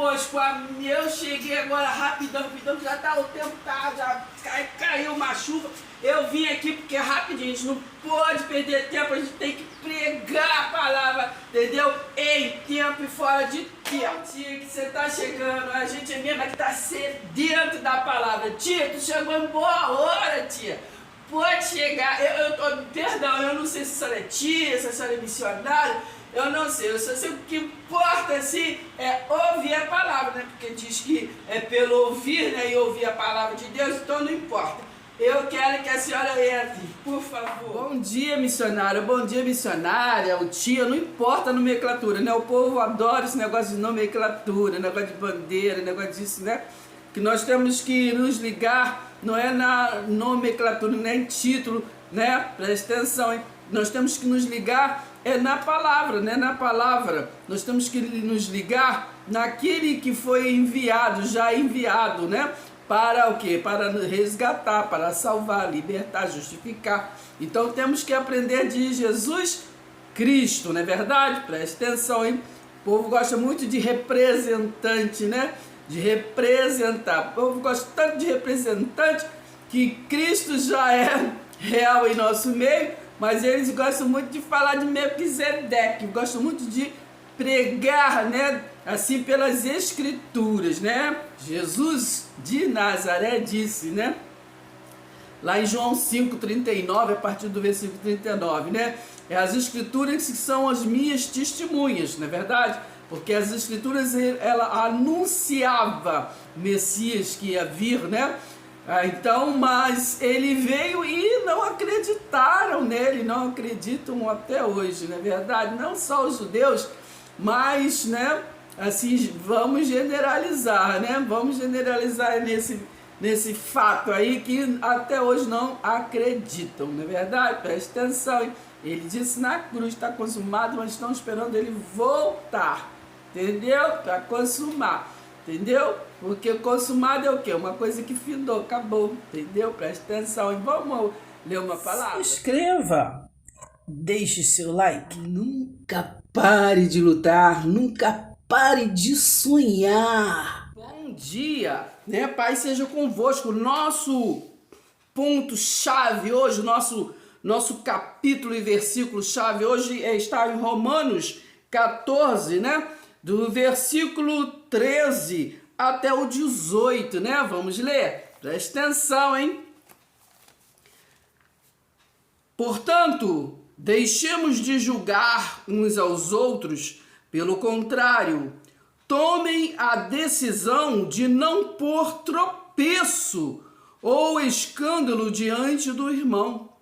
convosco. Eu cheguei agora rapidão, já tá o tempo, já caiu uma chuva. Eu vim aqui porque rapidinho, a gente não pode perder tempo, a gente tem que pregar a palavra, entendeu? Em tempo e fora de tempo. Tia, que você tá chegando, a gente é mesmo que tá sedento da palavra. Tia, tu chegou em boa hora, tia. Pode chegar, perdão, eu não sei se a senhora é tia, se a senhora é missionária, eu não sei, eu só sei o que importa assim é ouvir a palavra, né? Porque diz que é pelo ouvir, né? E ouvir a palavra de Deus, então não importa. Eu quero que a senhora entre, por favor. Bom dia, missionário, bom dia, missionária, o tia, não importa a nomenclatura, né? O povo adora esse negócio de nomenclatura, negócio de bandeira, negócio disso, né? Que nós temos que nos ligar, não é na nomenclatura, nem título, né? Presta atenção, hein? Nós temos que nos ligar na palavra, né? Na palavra. Nós temos que nos ligar naquele que foi enviado, já enviado, né? Para o quê? Para resgatar, para salvar, libertar, justificar. Então temos que aprender de Jesus Cristo, não é verdade? Presta atenção, hein? O povo gosta muito de representante, né? De representar. O povo gosta tanto de representante que Cristo já é real em nosso meio, mas eles gostam muito de falar de Melquisedeque, gostam muito de pregar, né, assim pelas escrituras, né? Jesus de Nazaré disse, né? Lá em João 5,39, a partir do versículo 39, né? As escrituras que são as minhas testemunhas, não é verdade? Porque as escrituras, ela anunciava Messias que ia vir, né? Então, mas ele veio e não acreditaram nele, não acreditam até hoje, não é verdade? Não só os judeus, mas, né? Assim, vamos generalizar, né? Vamos generalizar nesse fato aí que até hoje não acreditam, não é verdade? Preste atenção, hein? Ele disse na cruz, está consumado, mas estão esperando ele voltar, entendeu? Para consumar, entendeu? Porque consumado é o quê? Uma coisa que findou, acabou, entendeu? Preste atenção, hein? Vamos ler uma palavra? Se inscreva, deixe seu like. Nunca pare de lutar, nunca pare de sonhar. Bom dia, né? Pai seja convosco. Nosso ponto-chave hoje, nosso capítulo e versículo-chave hoje está em Romanos 14, né? Do versículo 13 até o 18, né? Vamos ler? Presta atenção, hein? Portanto, deixemos de julgar uns aos outros, pelo contrário, tomem a decisão de não pôr tropeço ou escândalo diante do irmão.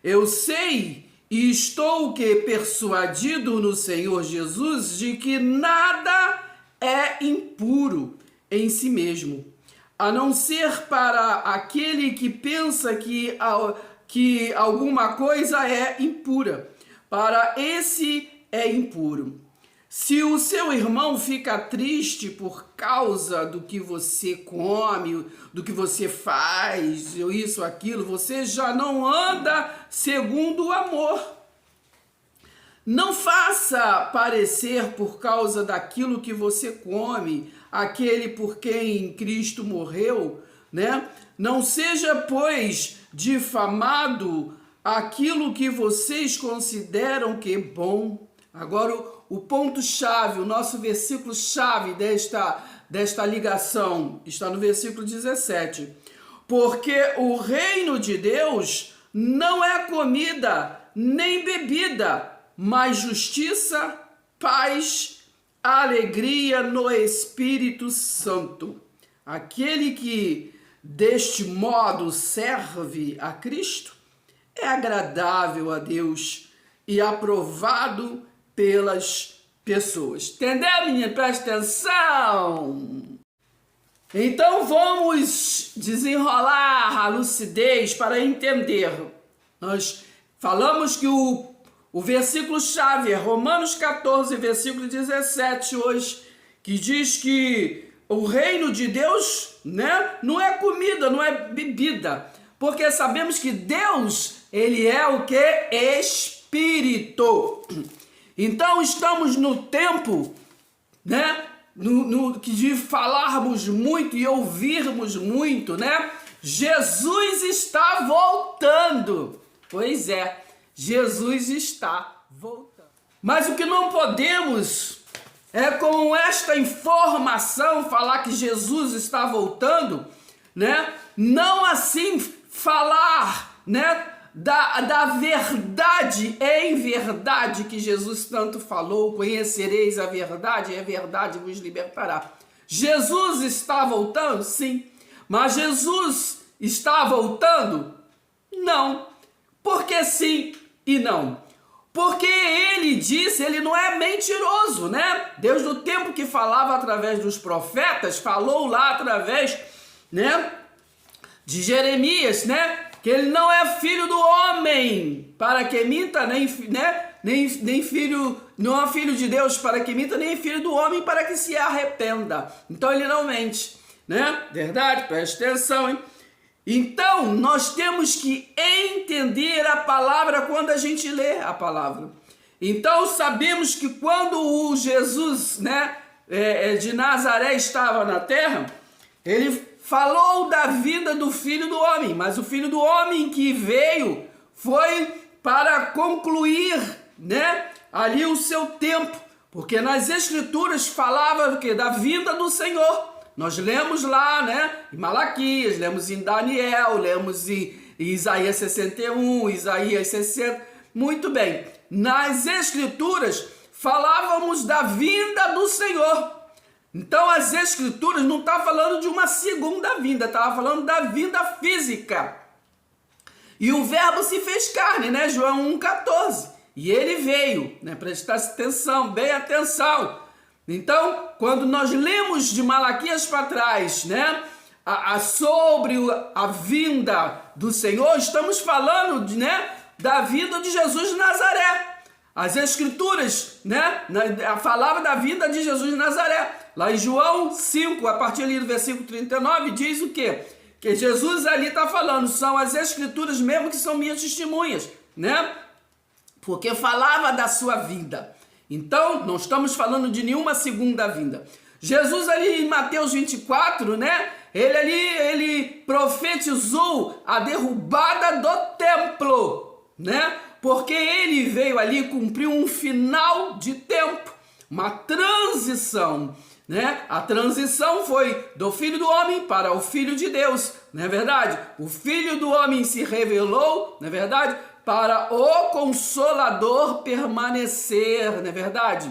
Eu sei e estou persuadido no Senhor Jesus de que nada é impuro em si mesmo, a não ser para aquele que pensa que alguma coisa é impura. Para esse é impuro. Se o seu irmão fica triste por causa do que você come, do que você faz, isso, aquilo, você já não anda segundo o amor. Não faça parecer por causa daquilo que você come, aquele por quem Cristo morreu, né? Não seja, pois, difamado aquilo que vocês consideram que é bom. Agora, o ponto-chave, o nosso versículo-chave desta ligação está no versículo 17. Porque o reino de Deus não é comida nem bebida, mas justiça, paz, alegria no Espírito Santo. Aquele que deste modo serve a Cristo é agradável a Deus e aprovado pelas pessoas. Entendeu, menino? Presta atenção! Então vamos desenrolar a lucidez para entender. Nós falamos que o versículo-chave é Romanos 14, versículo 17 hoje, que diz que o reino de Deus, né, não é comida, não é bebida, porque sabemos que Deus, ele é o que? Espírito. Então estamos no tempo, né, de falarmos muito e ouvirmos muito, né? Jesus está voltando. Pois é, Jesus está voltando. Mas o que não podemos é com esta informação falar que Jesus está voltando, né? Não assim falar, né? Da verdade, em verdade que Jesus tanto falou, conhecereis a verdade e a verdade vos libertará. Jesus está voltando? Sim. Mas Jesus está voltando? Não. Por que sim e não? Porque ele disse, ele não é mentiroso, né? Deus, no tempo que falava através dos profetas, falou lá através, né, de Jeremias, né? Que ele não é filho do homem para que minta, nem filho, não é filho de Deus para que minta, nem filho do homem para que se arrependa. Então ele não mente, né? Verdade? Preste atenção, hein? Então nós temos que entender a palavra quando a gente lê a palavra. Então sabemos que quando o Jesus, né, de Nazaré estava na terra, ele falou da vida do Filho do Homem, mas o Filho do Homem que veio foi para concluir, né, ali o seu tempo, porque nas Escrituras falava da vinda do Senhor. Nós lemos lá, né, em Malaquias, lemos em Daniel, lemos em Isaías 61, Isaías 60, muito bem. Nas Escrituras falávamos da vinda do Senhor. Então as Escrituras não estão falando de uma segunda vinda, estava falando da vinda física. E o verbo se fez carne, né? João 1,14. E ele veio, né? Prestar atenção, bem atenção. Então, quando nós lemos de Malaquias para trás, né? Sobre a vinda do Senhor, estamos falando, né, da vinda de Jesus de Nazaré. As Escrituras, né, falavam da vinda de Jesus de Nazaré. Lá em João 5, a partir ali do versículo 39, diz o quê? Que Jesus ali está falando, são as Escrituras mesmo que são minhas testemunhas, né? Porque falava da sua vinda. Então, não estamos falando de nenhuma segunda vinda. Jesus ali em Mateus 24, né? Ele profetizou a derrubada do templo, né? Porque ele veio ali cumprir um final de tempo, uma transição, né? A transição foi do Filho do Homem para o Filho de Deus, não é verdade? O Filho do Homem se revelou, não é verdade? Para o Consolador permanecer, não é verdade?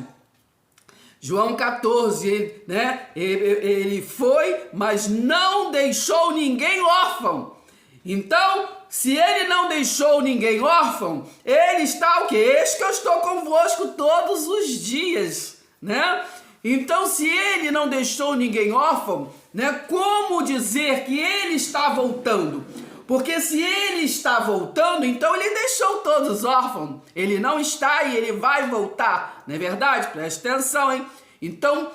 João 14, né? Ele foi, mas não deixou ninguém órfão. Então, se ele não deixou ninguém órfão, ele está o quê? Eis que eu estou convosco todos os dias, né? Então, se ele não deixou ninguém órfão, né? Como dizer que ele está voltando? Porque se ele está voltando, então ele deixou todos órfãos. Ele não está e ele vai voltar, não é verdade? Preste atenção, hein? Então,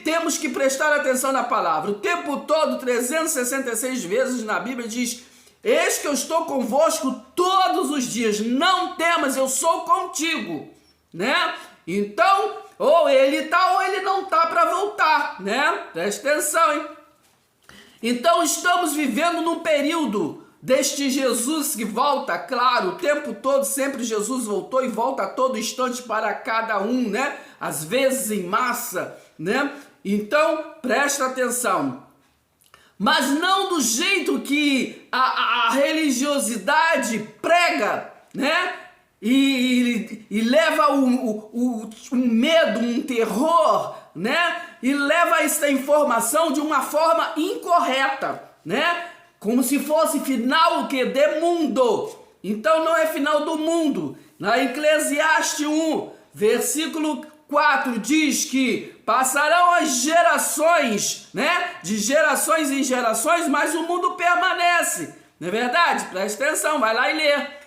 temos que prestar atenção na palavra. O tempo todo, 366 vezes na Bíblia diz: eis que eu estou convosco todos os dias, não temas, eu sou contigo, né? Então, ou ele está ou ele não está para voltar, né? Preste atenção, hein? Então, estamos vivendo num período deste Jesus que volta, claro, o tempo todo, sempre Jesus voltou e volta a todo instante para cada um, né? Às vezes em massa, né? Então, presta atenção. Mas não do jeito que a religiosidade prega, né? E leva um medo, um terror, né? E leva essa informação de uma forma incorreta, né? Como se fosse final o quê? De mundo. Então não é final do mundo. Na Eclesiastes 1, versículo 4 diz que passarão as gerações, né? De gerações em gerações, mas o mundo permanece. Não é verdade? Presta atenção, vai lá e lê.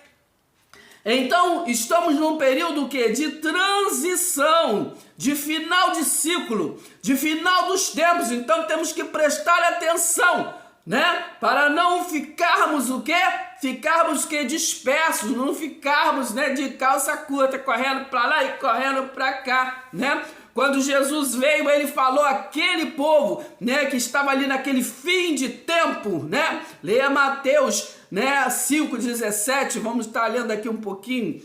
Então, estamos num período que de transição, de final de ciclo, de final dos tempos. Então, temos que prestar atenção, né? Para não ficarmos o quê? Ficarmos dispersos, não ficarmos, né, de calça curta, correndo para lá e correndo para cá, né? Quando Jesus veio, ele falou àquele povo, né, que estava ali naquele fim de tempo, né? Leia Mateus, né, 5:17, vamos estar lendo aqui um pouquinho.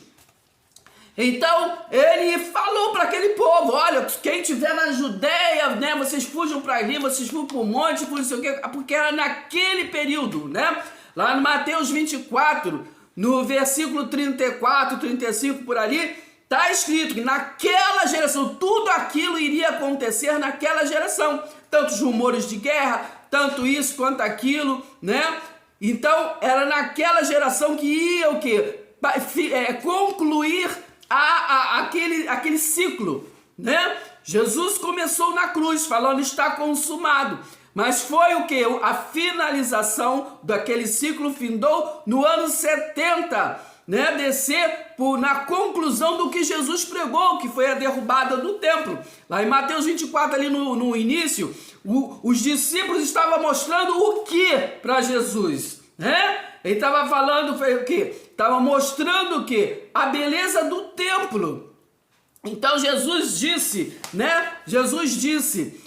Então, ele falou para aquele povo, olha, quem estiver na Judeia, né, vocês fujam para ali, vocês fujam para o monte, fujam, não sei o quê, porque era naquele período, né? Lá no Mateus 24, no versículo 34, 35, por ali, está escrito que naquela geração, tudo aquilo iria acontecer naquela geração. Tantos rumores de guerra, tanto isso quanto aquilo, né? Então, era naquela geração que ia o quê? Concluir aquele ciclo, né? Jesus começou na cruz, falando está consumado. Mas foi o quê? A finalização daquele ciclo findou no ano 70, né, na conclusão do que Jesus pregou, que foi a derrubada do templo. Lá em Mateus 24, ali no início, os discípulos estavam mostrando o que para Jesus, né? Ele estava falando o quê? Estava mostrando o quê? A beleza do templo. Então Jesus disse, né? Jesus disse,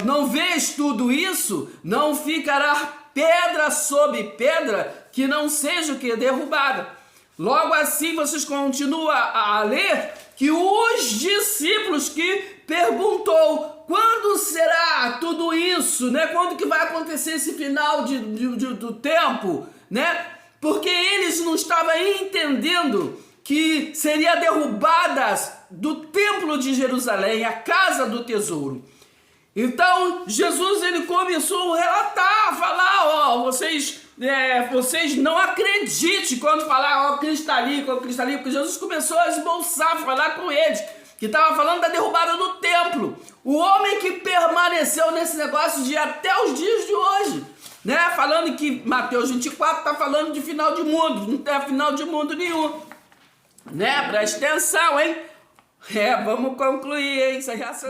não vês tudo isso? Não ficará pedra sobre pedra que não seja o que? Derrubada. Logo assim vocês continuam a ler que os discípulos que perguntou quando será tudo isso, né? Quando que vai acontecer esse final do tempo, né? Porque eles não estavam entendendo que seria derrubadas do templo de Jerusalém, a casa do tesouro. Então, Jesus ele começou a relatar, a falar, ó, vocês não acreditem quando falar, ó, Cristo está ali, porque Jesus começou a esboçar, falar com eles, que estava falando da derrubada do templo. O homem que permaneceu nesse negócio de até os dias de hoje, né? Falando que Mateus 24 está falando de final de mundo, não tem final de mundo nenhum, né? Presta atenção, hein? Vamos concluir, hein?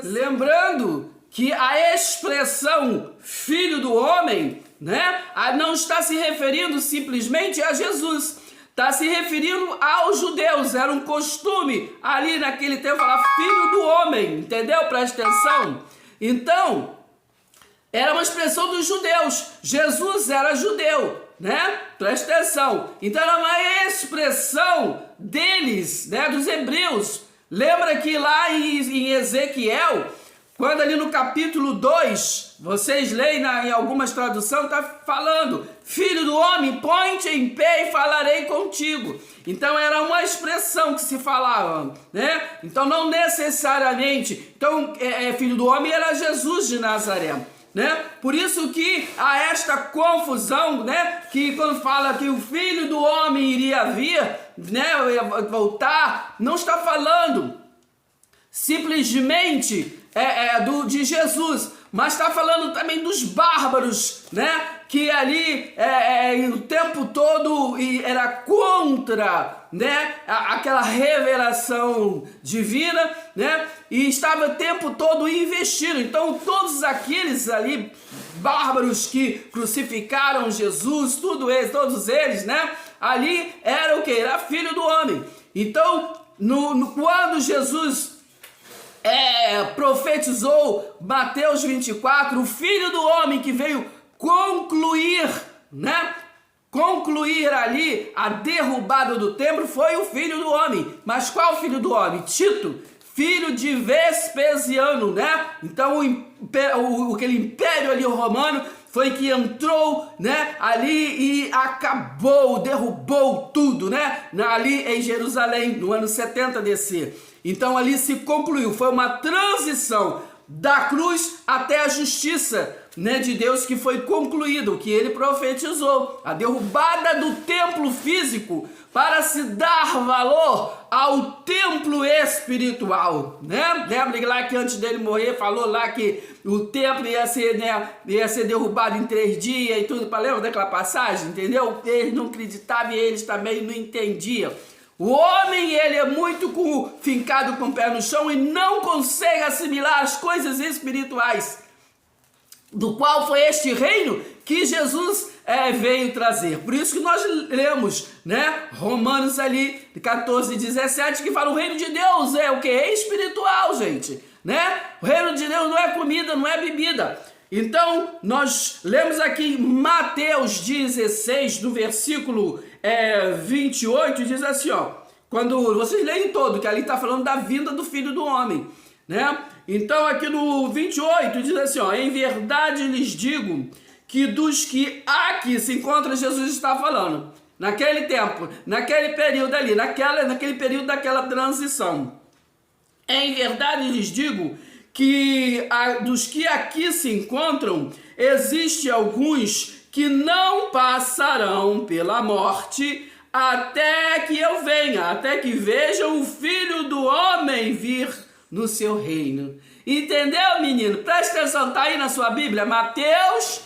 Lembrando que a expressão filho do homem, né, não está se referindo simplesmente a Jesus, está se referindo aos judeus. Era um costume ali naquele tempo falar filho do homem, entendeu? Presta atenção. Então, era uma expressão dos judeus. Jesus era judeu, né? Presta atenção. Então era uma expressão deles, né, dos hebreus. Lembra que lá em Ezequiel, quando ali no capítulo 2, vocês leem em algumas traduções, está falando, filho do homem, põe-te em pé e falarei contigo. Então era uma expressão que se falava, né? Então não necessariamente, então filho do homem era Jesus de Nazaré, né? Por isso que há esta confusão, né? Que quando fala que o filho do homem iria vir, né? Voltar, não está falando simplesmente de Jesus, mas está falando também dos bárbaros, né? Que ali o tempo todo era contra, né? Aquela revelação divina, né? E estava o tempo todo investindo. Então todos aqueles ali bárbaros que crucificaram Jesus, todos eles, né? Ali era o que? Era filho do homem. Então quando Jesus profetizou Mateus 24, o filho do homem que veio concluir, né? Concluir ali a derrubada do templo foi o filho do homem. Mas qual filho do homem? Tito, filho de Vespasiano, né? Então aquele império ali romano foi que entrou, né, ali e acabou, derrubou tudo, né? Ali em Jerusalém, no ano 70 DC. Então ali se concluiu, foi uma transição da cruz até a justiça, né, de Deus, que foi concluído, o que ele profetizou, a derrubada do templo físico para se dar valor ao templo espiritual, né? Lembra que lá que antes dele morrer falou lá que o templo ia ser, né, ia ser derrubado em 3 dias e tudo, lembra daquela passagem, entendeu? Eles não acreditavam e eles também não entendiam. O homem, ele é muito fincado com o pé no chão e não consegue assimilar as coisas espirituais, do qual foi este reino que Jesus veio trazer. Por isso que nós lemos, né, Romanos ali 14, 17, que fala: o reino de Deus é o que? É espiritual, gente, né? O reino de Deus não é comida, não é bebida. Então, nós lemos aqui Mateus 16, do versículo 28, diz assim, ó, quando vocês leem todo, que ali está falando da vinda do Filho do Homem, né? Então, aqui no 28, diz assim, ó: em verdade lhes digo que dos que aqui se encontra, Jesus está falando, naquele tempo, naquele período ali, naquele período daquela transição. Em verdade lhes digo que dos que aqui se encontram, existe alguns que não passarão pela morte até que eu venha, até que vejam o Filho do Homem vir no seu reino. Entendeu, menino? Presta atenção, tá aí na sua Bíblia, Mateus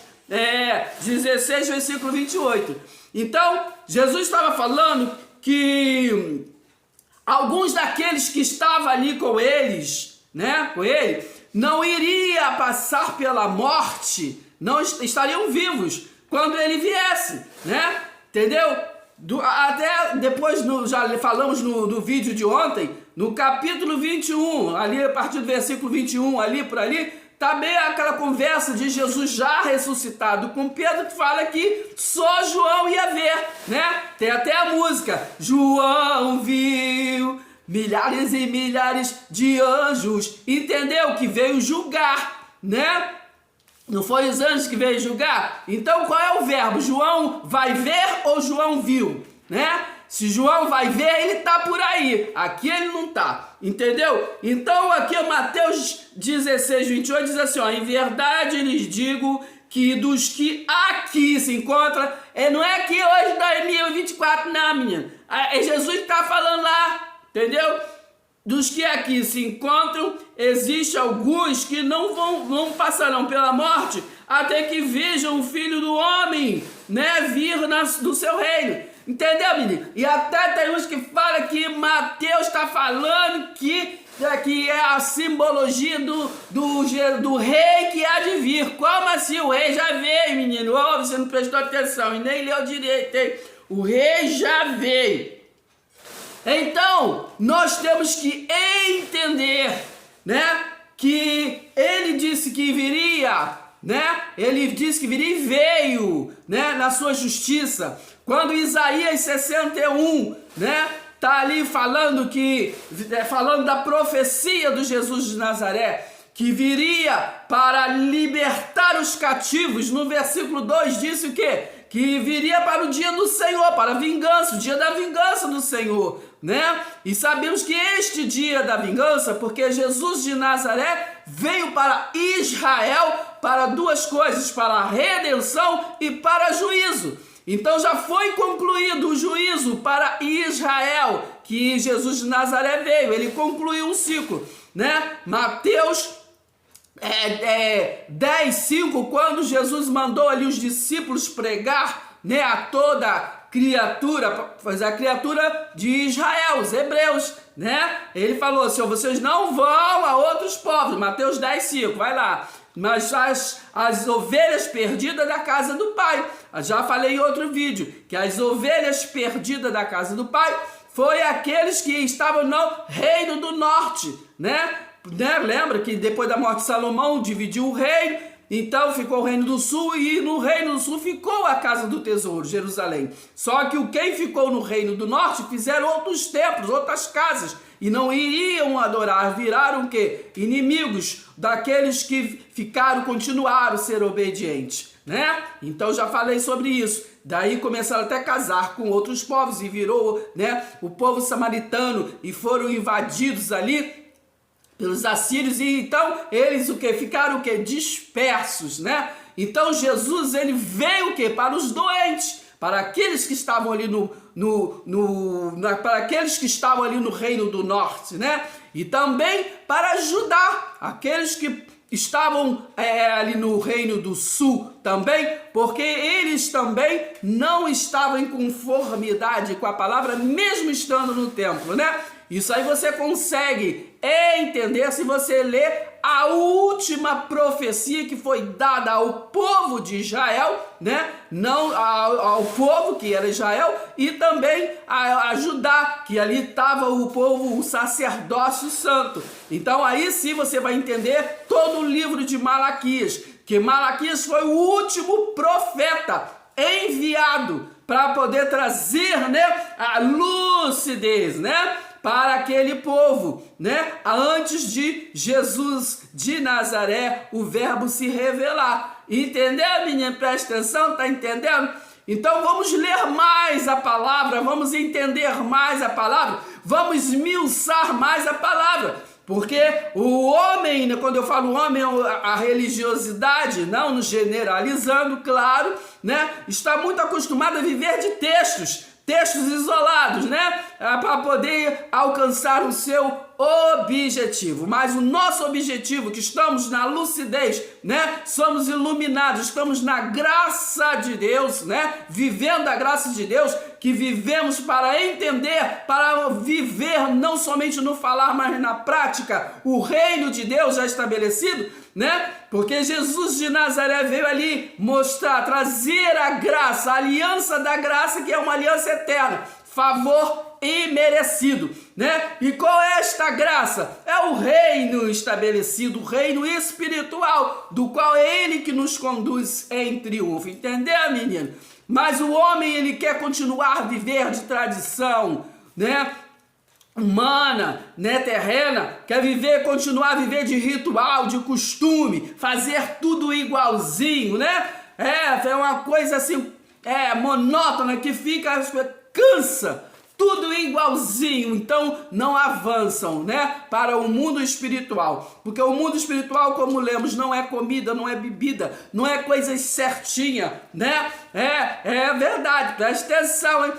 16, versículo 28. Então, Jesus estava falando que alguns daqueles que estavam ali com eles, né, com ele, não iria passar pela morte, não estariam vivos quando ele viesse, né? Entendeu? Até depois, já falamos no vídeo de ontem, no capítulo 21, ali a partir do versículo 21, ali por ali, também aquela conversa de Jesus já ressuscitado com Pedro, que fala que só João ia ver, né? Tem até a música: João viu milhares e milhares de anjos, entendeu? Que veio julgar, né? Não foi os anjos que veio julgar? Então qual é o verbo? João vai ver ou João viu, né? Se João vai ver, ele tá por aí. Aqui ele não tá, entendeu? Então aqui o Mateus 16, 28 diz assim, ó: em verdade lhes digo que dos que aqui se encontram, não é aqui hoje 2024 não, menino. É Jesus que tá falando lá, entendeu? Dos que aqui se encontram, existe alguns que não passarão pela morte até que vejam o Filho do Homem, né, vir do seu reino. Entendeu, menino? E até tem uns que falam que Mateus está falando que é a simbologia do rei que há de vir. Como assim? O rei já veio, menino. Oh, você não prestou atenção e nem leu direito, hein? O rei já veio. Então, nós temos que entender, né, que ele disse que viria, né? Ele disse que viria e veio, né, na sua justiça. Quando Isaías 61, né, tá ali falando da profecia do Jesus de Nazaré, que viria para libertar os cativos, no versículo 2 disse o quê? Que viria para o dia do Senhor, para a vingança, o dia da vingança do Senhor, né? E sabemos que este dia da vingança, porque Jesus de Nazaré veio para Israel para duas coisas, para a redenção e para juízo. Então já foi concluído o juízo para Israel, que Jesus de Nazaré veio, ele concluiu um ciclo, né? Mateus 10, 5, quando Jesus mandou ali os discípulos pregar, né, a toda criatura, a criatura de Israel, os hebreus, né? Ele falou assim: vocês não vão a outros povos, Mateus 10, 5, vai lá. Mas as ovelhas perdidas da casa do Pai. Já falei em outro vídeo que as ovelhas perdidas da casa do Pai foi aqueles que estavam no reino do norte, né? Lembra que depois da morte de Salomão dividiu o reino, então ficou o reino do sul, e no reino do sul ficou a casa do tesouro, Jerusalém. Só que quem ficou no reino do norte fizeram outros templos, outras casas, e não iriam adorar, viraram o quê? Inimigos daqueles que continuaram a ser obedientes, né? Então já falei sobre isso. Daí começaram até a casar com outros povos e virou, né, o povo samaritano, e foram invadidos ali pelos assírios, e então eles ficaram o quê? Dispersos, né? Então Jesus, ele veio o quê? Para os doentes, para aqueles que estavam ali para aqueles que estavam ali no reino do norte, né? E também para ajudar aqueles que estavam ali no reino do sul também, porque eles também não estavam em conformidade com a palavra, mesmo estando no templo, né? Isso aí você consegue entender se você ler a última profecia que foi dada ao povo de Israel, né? Não ao povo que era Israel, e também a Judá, que ali estava o povo, o sacerdócio santo. Então aí sim você vai entender todo o livro de Malaquias, que Malaquias foi o último profeta enviado para poder trazer, né, a lucidez, né, para aquele povo, né, antes de Jesus de Nazaré, o verbo se revelar. Entendeu, menina? Presta atenção, tá entendendo? Então vamos ler mais a palavra, vamos entender mais a palavra, vamos esmiuçar mais a palavra. Porque o homem, quando eu falo homem, a religiosidade, não generalizando, claro, né, está muito acostumado a viver de textos isolados, né, para poder alcançar o seu objetivo. Mas o nosso objetivo, que estamos na lucidez, né, somos iluminados, estamos na graça de Deus, né, vivendo a graça de Deus, que vivemos para entender, para viver não somente no falar, mas na prática, o reino de Deus já estabelecido, né? Porque Jesus de Nazaré veio ali mostrar, trazer a graça, a aliança da graça, que é uma aliança eterna, favor imerecido, né? E qual é esta graça? É o reino estabelecido, o reino espiritual, do qual é ele que nos conduz em triunfo. Entendeu, menino? Mas o homem, ele quer continuar a viver de tradição, né, humana, né, terrena, quer continuar a viver de ritual, de costume, fazer tudo igualzinho, né? É uma coisa assim, monótona, que cansa. Tudo igualzinho, então não avançam, né, para o mundo espiritual, porque o mundo espiritual, como lemos, não é comida, não é bebida, não é coisas certinhas, né, é verdade, presta atenção, hein?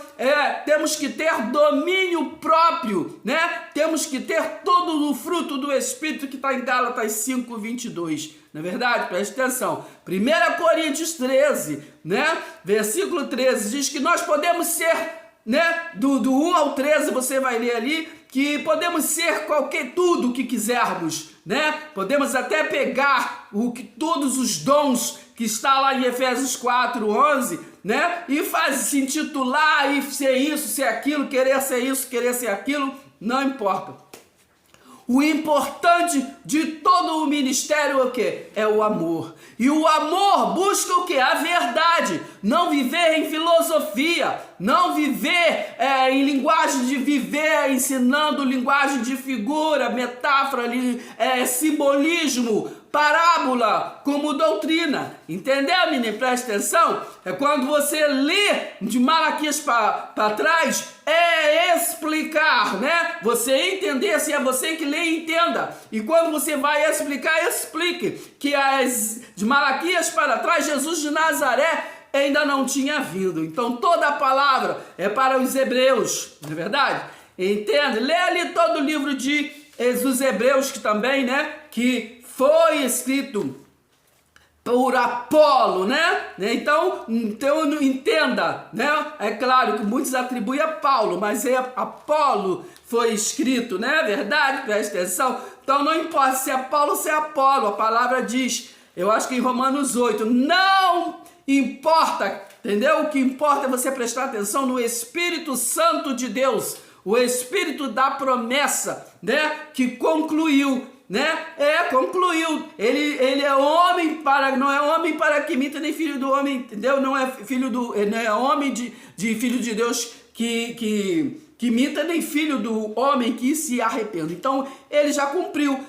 Temos que ter domínio próprio, né, temos que ter todo o fruto do Espírito, que está em Gálatas 5:22, não é verdade? Presta atenção, 1 Coríntios 13, né, versículo 13, diz que nós podemos ser, né, do 1 ao 13 você vai ler ali, que podemos ser tudo o que quisermos, né, podemos até pegar todos os dons que está lá em Efésios 4:11, né, e se intitular, e ser isso, ser aquilo, querer ser isso, querer ser aquilo, não importa. O importante de todo o ministério é o quê? É o amor. E o amor busca o quê? A verdade. Não viver em filosofia. Não viver em linguagem de viver, ensinando linguagem de figura, metáfora, simbolismo, parábola, como doutrina. Entendeu, menino? Presta atenção. É quando você lê de Malaquias para trás, é explicar, né? Você entender, se é você que lê, entenda. E quando você vai explicar, explique. Que de Malaquias para trás, Jesus de Nazaré ainda não tinha vindo. Então toda a palavra é para os hebreus, não é verdade? Entende? Lê ali todo o livro dos hebreus, que também, né? Que foi escrito por Apolo, né? Então entenda, né? É claro que muitos atribuem a Paulo, mas Apolo foi escrito, né? Verdade? Presta atenção. Então não importa se é Paulo ou se é Apolo, a palavra diz, eu acho que em Romanos 8, não importa, entendeu? O que importa é você prestar atenção no Espírito Santo de Deus, o Espírito da promessa, né? Que concluiu, né? Concluiu. Ele é homem não é homem para que imita, nem filho do homem, entendeu? Não é homem de filho de Deus que imita, nem filho do homem que se arrepende. Então ele já cumpriu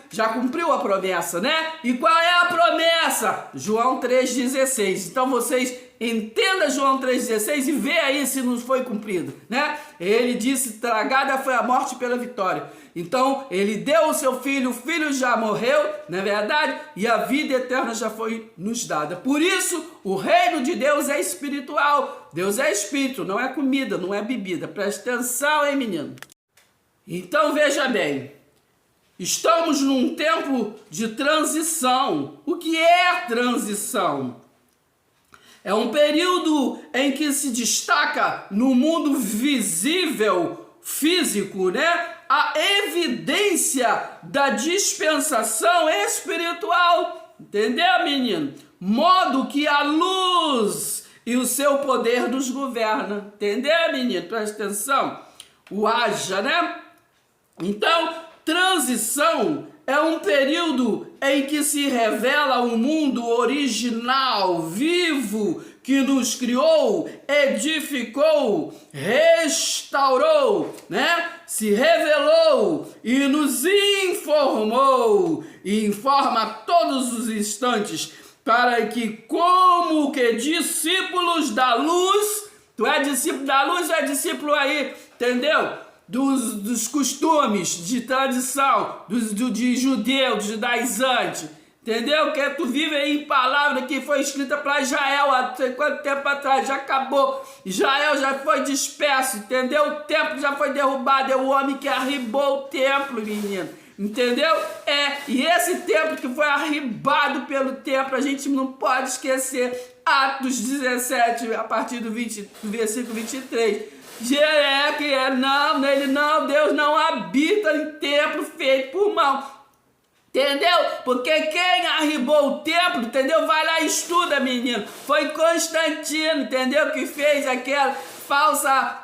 a promessa, né? E qual é a promessa? João 3,16. Então vocês entendam João 3,16 e vê aí se não foi cumprido, né? Ele disse: tragada foi a morte pela vitória. Então ele deu o seu filho, o filho já morreu, não é verdade? E a vida eterna já foi nos dada. Por isso o reino de Deus é espiritual. Deus é espírito, não é comida, não é bebida. Presta atenção, hein, menino? Então veja bem, estamos num tempo de transição. O que é transição? É um período em que se destaca no mundo visível, físico, né? a evidência da dispensação espiritual. Entendeu, menino? Modo que a luz e o seu poder nos governa. Entendeu, menino? Presta atenção. O haja, né? Então, transição é um período em que se revela o mundo original, vivo, que nos criou, edificou, restaurou, né? Se revelou e nos informou, e informa a todos os instantes, para que, como que discípulos da luz, tu é discípulo da luz ou é discípulo aí, entendeu? Dos costumes, de tradição, de judeu, de judaizante, entendeu? Que tu vive aí em palavra que foi escrita para Israel há quanto tempo atrás, já acabou, Israel já foi disperso, entendeu? O templo já foi derrubado, é o homem que arribou o templo, menino, entendeu? E esse templo que foi arribado pelo templo, a gente não pode esquecer, Atos 17, a partir do versículo 23, Deus não habita em templo feito por mão. Entendeu? Porque quem arribou o templo, entendeu? Vai lá e estuda, menino. Foi Constantino, entendeu? Que fez aquela falsa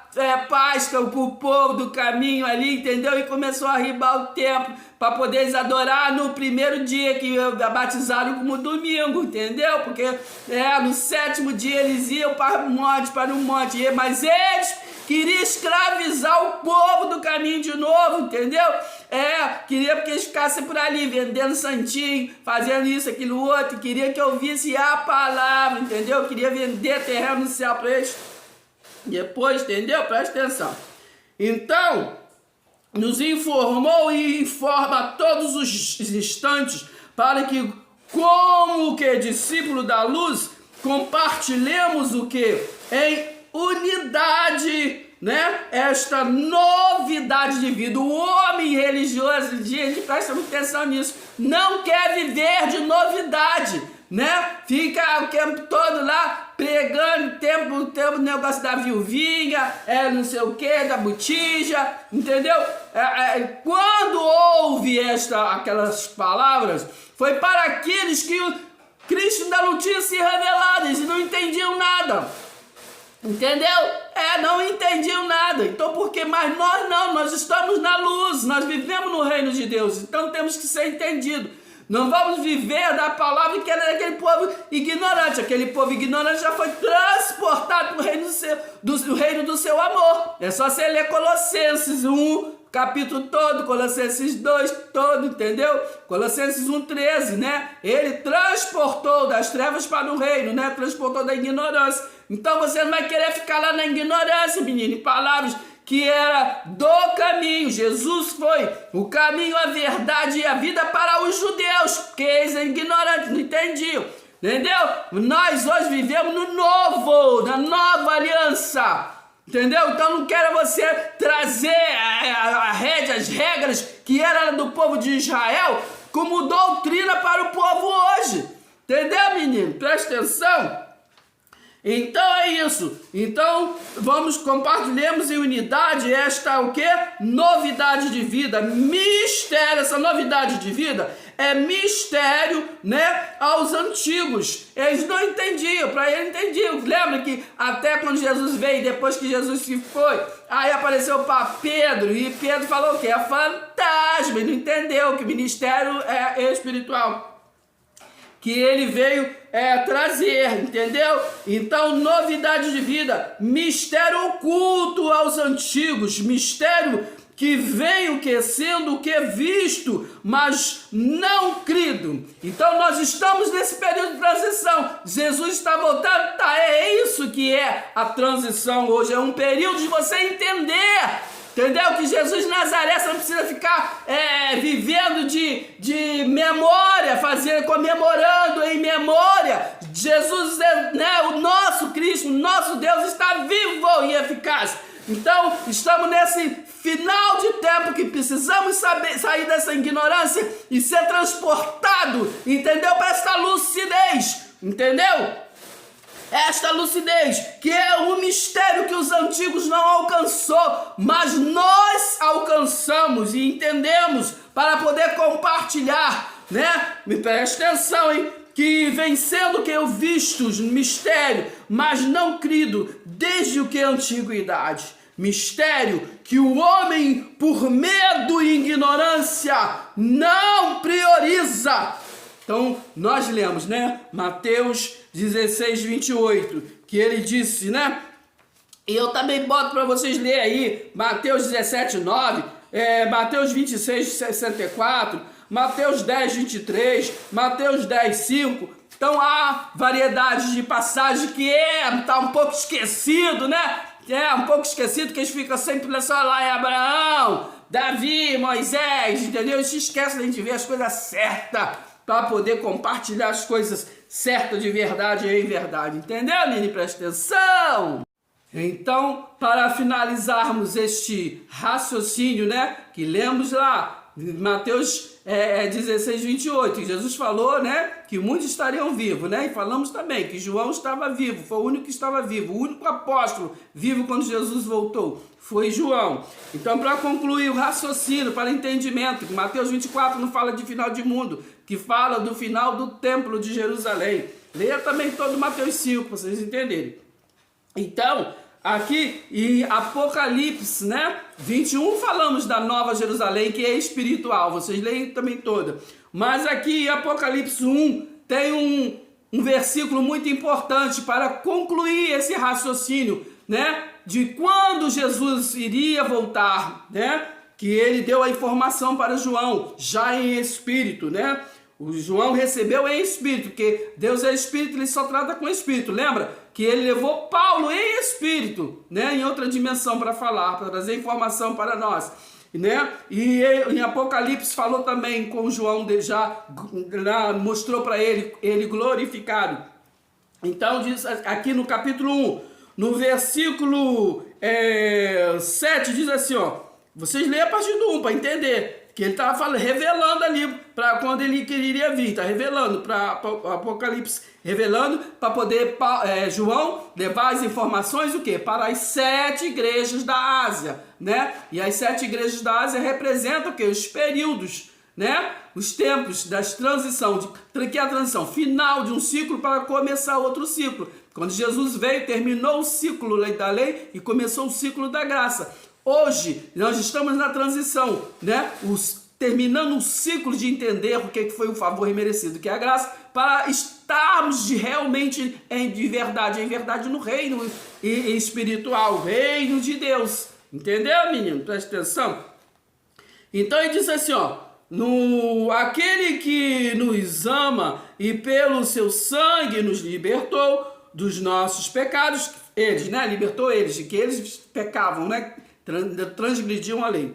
Páscoa pro povo do caminho ali, entendeu? E começou a arribar o templo para poder eles adorar no primeiro dia que batizaram como domingo, entendeu? Porque no 7º dia eles iam para o monte, mas eles queriam escravizar o povo do caminho de novo, entendeu? Queria que eles ficassem por ali vendendo santinho, fazendo isso, aquilo, outro, queria que eu ouvisse a palavra, entendeu? Queria vender terreno no céu para eles. Depois, entendeu? Presta atenção. Então, nos informou e informa a todos os instantes para que, como que discípulo da luz, compartilhemos o que? Em unidade, né? Esta novidade de vida. O homem religioso, gente, presta muita atenção nisso, não quer viver de novidade, né? Fica o tempo todo lá pregando o tempo negócio da viuvinha, não sei o que, da botija, entendeu? Quando houve aquelas palavras, foi para aqueles que o Cristo ainda não tinha se revelado, eles não entendiam nada. Entendeu? Não entendiam nada. Então, porque mais nós estamos na luz, nós vivemos no reino de Deus, então temos que ser entendidos. Não vamos viver da palavra que era daquele povo ignorante. Aquele povo ignorante já foi transportado para o reino do seu amor. É só você ler Colossenses 1, capítulo todo, Colossenses 2 todo, entendeu? Colossenses 1:13, né? Ele transportou das trevas para o reino, né? Transportou da ignorância. Então você não vai querer ficar lá na ignorância, menino, em palavras que era do caminho. Jesus foi o caminho, a verdade e a vida para os judeus, que eles são ignorantes, não entendiam, entendeu? Nós hoje vivemos no novo, na nova aliança, entendeu? Então não quero você trazer as regras que eram do povo de Israel como doutrina para o povo hoje, entendeu, menino? Presta atenção. Então é isso. Então compartilhemos em unidade esta o quê? Novidade de vida, mistério. Essa novidade de vida é mistério, né, aos antigos. Eles não entendiam, para eles entendiam. Lembra que até quando Jesus veio, depois que Jesus se foi, aí apareceu para Pedro, e Pedro falou o quê? É fantasma. Ele não entendeu que o ministério é espiritual, que ele veio trazer, entendeu? Então, novidade de vida, mistério oculto aos antigos, mistério que veio sendo o que visto, mas não crido. Então, nós estamos nesse período de transição. Jesus está voltando, é isso que é a transição hoje, é um período de você entender. Entendeu? Que Jesus de Nazaré, você não precisa ficar vivendo de memória, comemorando em memória. Jesus, né, o nosso Cristo, o nosso Deus está vivo e eficaz. Então, estamos nesse final de tempo que precisamos sair dessa ignorância e ser transportado, entendeu? Para essa lucidez, entendeu? esta lucidez, que é um mistério que os antigos não alcançou, mas nós alcançamos e entendemos para poder compartilhar, né? Me preste atenção, hein? Que vem sendo que eu vistos mistério, mas não crido desde o que a antiguidade. Mistério que o homem, por medo e ignorância, não prioriza. Então, nós lemos, né? Mateus 16, 28, que ele disse, né? E eu também boto para vocês lerem aí, Mateus 17, 9, Mateus 26, 64, Mateus 10, 23, Mateus 10, 5. Então, há variedade de passagem que tá um pouco esquecido, né? Um pouco esquecido, que eles ficam sempre só lá em Abraão, Davi, Moisés, entendeu? Eles se esquecem de a gente ver as coisas certas, para poder compartilhar as coisas certas de verdade em verdade. Entendeu, Nini? Presta atenção! Então, para finalizarmos este raciocínio, né? Que lemos lá, Mateus 16, 28, que Jesus falou, né? Que muitos estariam vivos, né? E falamos também que João estava vivo, foi o único que estava vivo, o único apóstolo vivo quando Jesus voltou. Foi João. Então, para concluir o raciocínio, para entendimento, que Mateus 24 não fala de final de mundo, que fala do final do templo de Jerusalém. Leia também todo Mateus 5, para vocês entenderem. Então, aqui em Apocalipse, né, 21, falamos da Nova Jerusalém, que é espiritual. Vocês leem também toda. Mas aqui em Apocalipse 1, tem um versículo muito importante para concluir esse raciocínio, né? De quando Jesus iria voltar, né? Que ele deu a informação para João, já em espírito, né? O João recebeu em espírito, porque Deus é espírito, ele só trata com espírito. Lembra que ele levou Paulo em espírito, né? Em outra dimensão para falar, para trazer informação para nós, né? E em Apocalipse falou também com João, já mostrou para ele glorificado. Então diz aqui no capítulo 1, no versículo 7, diz assim, ó, vocês leem a partir do 1 para entender, que ele estava falando, revelando ali para quando ele queria vir, está revelando para Apocalipse, revelando para poder João levar as informações o quê? Para as 7 igrejas da Ásia, né? E as 7 igrejas da Ásia representam o quê? Os períodos, né? Os tempos das transição, que é a transição final de um ciclo para começar outro ciclo. Quando Jesus veio, terminou o ciclo da lei e começou o ciclo da graça. Hoje, nós estamos na transição, né? Terminando o ciclo de entender o que foi o favor imerecido, que é a graça, para estarmos realmente em verdade no reino espiritual, reino de Deus. Entendeu, menino? Presta atenção. Então ele diz assim, ó, aquele que nos ama e pelo seu sangue nos libertou dos nossos pecados, eles, né? Libertou eles, de que eles pecavam, né? Transgrediam a lei.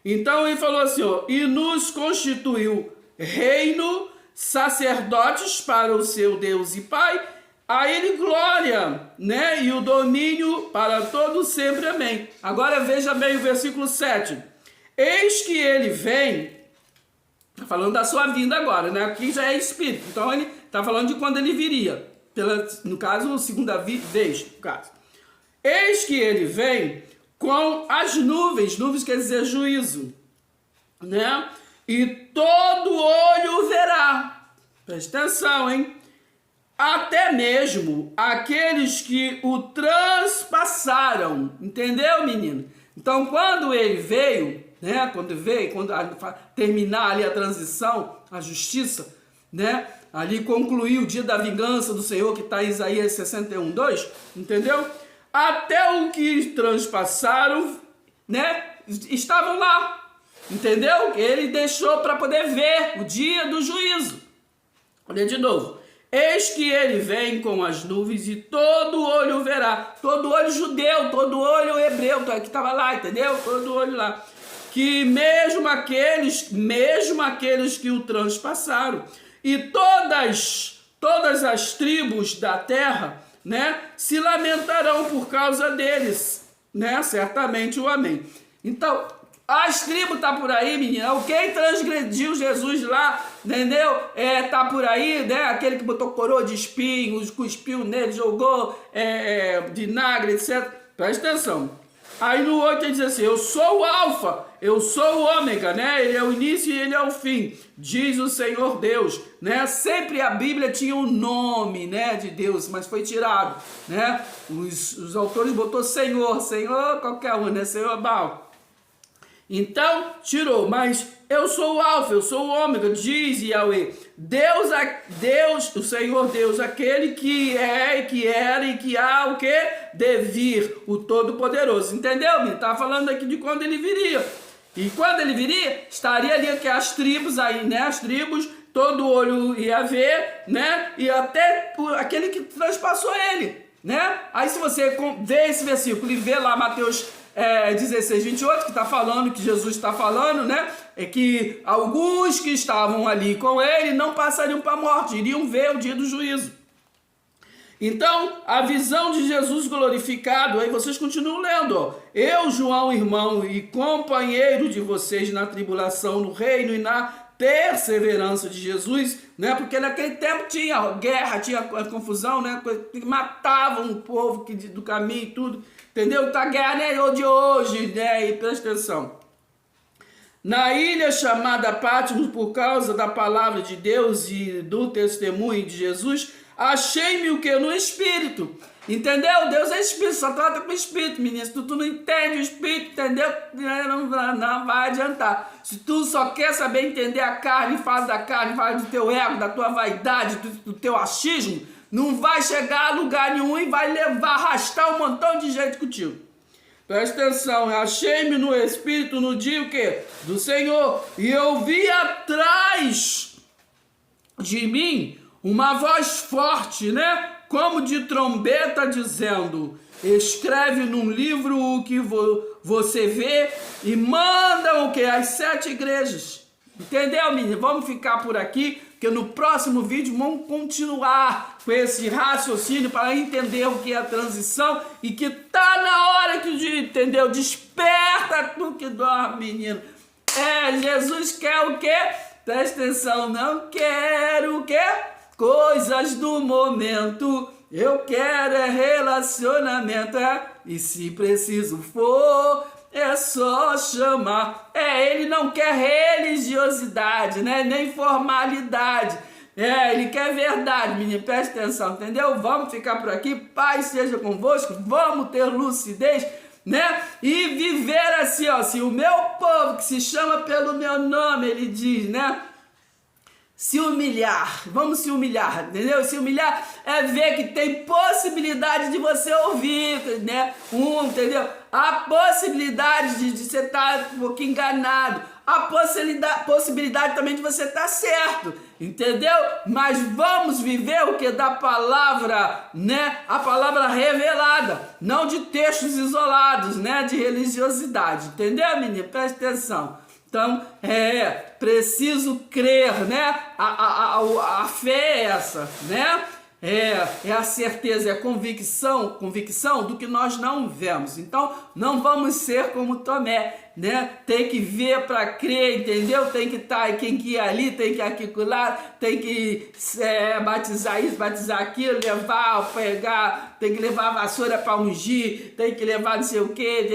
Então ele falou assim, ó, e nos constituiu reino, sacerdotes para o seu Deus e Pai, a ele glória, né, e o domínio para todo sempre, amém. Agora veja bem o versículo 7, eis que ele vem, tá falando da sua vinda agora, né, aqui já é espírito, então ele tá falando de quando ele viria, no caso, segunda vez, no caso. Eis que ele vem com as nuvens quer dizer juízo, né? E todo olho verá, presta atenção, hein? Até mesmo aqueles que o transpassaram, entendeu, menino? Então, quando ele veio, né? Quando terminar ali a transição, a justiça, né? Ali concluir o dia da vingança do Senhor, que está em Isaías 61, 2, entendeu? Até o que transpassaram, né, estavam lá, entendeu? Ele deixou para poder ver o dia do juízo. Olha de novo. Eis que ele vem com as nuvens e todo olho verá. Todo olho judeu, todo olho hebreu, que estava lá, entendeu? Todo olho lá. Que mesmo aqueles que o transpassaram. E todas as tribos da terra, né, se lamentarão por causa deles, né, certamente o amém. Então, As tribos tá por aí, menina. Quem transgrediu Jesus lá, entendeu? Tá por aí, né? Aquele que botou coroa de espinhos, cuspiu nele, jogou vinagre, etc. Presta atenção. Aí no 8 ele diz assim, eu sou o alfa, eu sou o ômega, né? Ele é o início e ele é o fim, diz o Senhor Deus, né? Sempre a Bíblia tinha um nome, né, de Deus, mas foi tirado, né? Os autores botou Senhor qualquer um, né? Senhor Baal. Então, tirou, mas eu sou o alfa, eu sou o ômega, diz Yahweh. Deus, o Senhor Deus, aquele que é, e que era e que há o que? De vir, o Todo-Poderoso. Entendeu, menino? Tá falando aqui de quando ele viria. E quando ele viria, estaria ali que as tribos aí, né? As tribos, todo olho ia ver, né? E até aquele que transpassou ele, né? Aí se você vê esse versículo e vê lá Mateus 16, 28, que está falando, que Jesus está falando, né? É que alguns que estavam ali com ele não passariam para a morte, iriam ver o dia do juízo. Então, a visão de Jesus glorificado, aí vocês continuam lendo, ó. Eu, João, irmão e companheiro de vocês na tribulação, no reino e na perseverança de Jesus, né? Porque naquele tempo tinha guerra, tinha confusão, né? Matavam o povo do caminho e tudo. Entendeu? Tá guerra, né? De hoje, né? E presta atenção. Na ilha chamada Patmos, por causa da palavra de Deus e do testemunho de Jesus, achei-me o que? No Espírito. Entendeu? Deus é Espírito, só trata com o Espírito, menino. Se tu não entende o Espírito, entendeu? Não vai adiantar. Se tu só quer saber entender a carne, fala da carne, fala do teu ego, da tua vaidade, do teu achismo, não vai chegar a lugar nenhum e vai arrastar um montão de gente contigo. Presta atenção, achei-me no Espírito no dia o quê? Do Senhor. E eu vi atrás de mim uma voz forte, né? Como de trombeta dizendo, escreve num livro o que você vê e manda o quê? As 7 igrejas. Entendeu, menino? Vamos ficar por aqui, porque no próximo vídeo vamos continuar com esse raciocínio para entender o que é a transição e que tá na hora que, entendeu? Desperta tu que dorme, menino. Jesus quer o quê? Presta atenção, não quero o quê? Coisas do momento, eu quero relacionamento, e se preciso for, é só chamar. Ele não quer religiosidade, né? Nem formalidade. Ele quer verdade, menino, presta atenção, entendeu? Vamos ficar por aqui, paz seja convosco, vamos ter lucidez, né? E viver assim, ó, se o meu povo que se chama pelo meu nome, ele diz, né? Se humilhar, vamos se humilhar, entendeu? Se humilhar é ver que tem possibilidade de você ouvir, né? Entendeu? A possibilidade de você estar um pouquinho enganado, a possibilidade também de você estar certo, entendeu? Mas vamos viver o que da palavra, né? A palavra revelada, não de textos isolados, né? De religiosidade, entendeu, menino? Presta atenção. Então, preciso crer, né? A fé é essa, né? É a certeza, é a convicção do que nós não vemos. Então, não vamos ser como Tomé, né? Tem que ver para crer, entendeu? Tem que estar, tem que ir ali, tem que ir aqui lá, tem que batizar isso, batizar aquilo, pegar, tem que levar a vassoura para ungir, tem que levar não sei o que,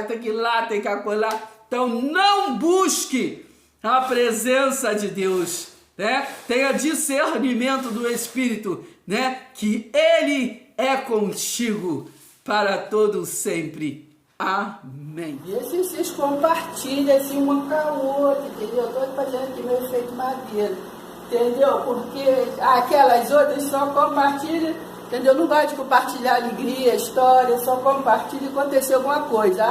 tem que ir lá, tem que acolá. Então não busque a presença de Deus, né? Tenha discernimento do Espírito, né? Que Ele é contigo para todo sempre. Amém. E assim vocês compartilham assim uma com a outra, entendeu? Eu estou fazendo aqui meu efeito madeira, entendeu? Porque aquelas outras só compartilham, entendeu? Não gosto de compartilhar alegria, história, só compartilha e acontecer alguma coisa.